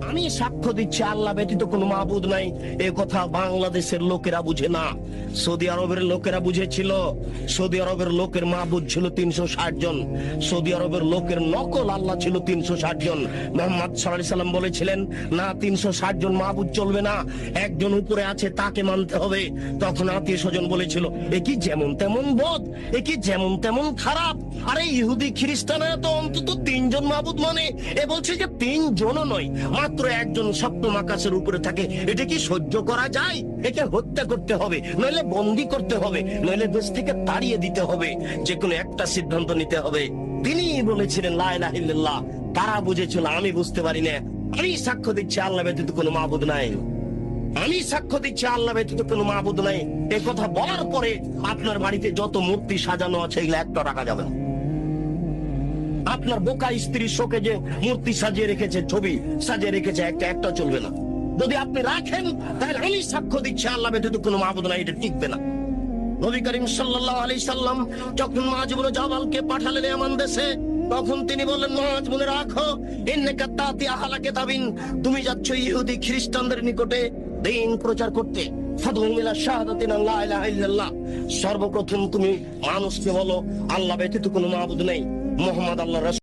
আমি সাক্ষ্য দিচ্ছি আল্লাহ ব্যতীত কোনো মাবুদ নাই, এ কথা বাংলাদেশের লোকেরা বুঝে না, সৌদি আরবের লোকেরা বুঝেছিল। সৌদি আরবের লোকের মাবুদ ছিল 360 জন, সৌদি আরবের লোকের নকল আল্লাহ ছিল 360 জন। মুহাম্মদ সাল্লাল্লাহু আলাইহি সাল্লাম বলেছিলেন, না 360 জন মাবুদ চলবে না, একজন উপরে আছে তাকে মানতে হবে। তখন আত্মীয় স্বজন বলেছিল, এ কি যেমন তেমন বদ, এ কি যেমন তেমন খারাপ, আরে ইহুদি খ্রিস্টানরা তো অন্তত 3 জন মাবুদ মানে, এ বলছে যে 3 জনও নয়, মাত্র একজন সপ্তম আকাশের উপরে থাকে, এটা কি সহ্য করা যায়? একে হত্যা করতে হবে, নইলে বন্দী করতে হবে, নইলে দেশ থেকে তাড়িয়ে দিতে হবে, যে কোনো একটা সিদ্ধান্ত নিতে হবে। তিনি বলেছিলেন লা ইলাহা ইল্লাল্লাহ। তারা বুঝেছিল, আমি বুঝতে পারি না। আমি সাক্ষ্য দিচ্ছি আল্লাহ ব্যতীত কোনো মাবুদ নাই, আমি সাক্ষ্য দিচ্ছি আল্লাহ ব্যতীত কোনো মাবুদ নাই। এই কথা বলার পরে আপনার বাড়িতে যত মূর্তি সাজানো আছে এগুলো একটা রাখা যাবে না। আপনার বোকা স্ত্রীর শোকে যে মূর্তি সাজিয়ে রেখেছে, ছবি সাজিয়ে রেখেছে, একটা চলবে না। যদি আপনি রাখেন তাহলে আমি সাক্ষ্য দিচ্ছি আল্লাহ ব্যতীত কোনো মাবুদ নাই, এটা টিকবে না। নবী করিম সাল্লাল্লাহু আলাইহি সাল্লাম যখন মুআয ইবনে জাবালকে পাঠালেন ইয়ামান দেশে, তখন তিনি বললেন, মুআয মনে রাখো, ইন্নাকা তাতি আহলা কিতাবিন, তুমি যাচ্ছ ইহুদি খ্রিস্টানদের নিকটে দ্বীন প্রচার করতে। ফাদউম ইলা শাহাদাতি লা ইলাহা ইল্লাল্লাহ, সর্বপ্রথম তুমি মানুষকে বলো আল্লাহ ব্যতীত কোনো মাবুদ নেই, মুহাম্মদ আল্লাহর রাসূল।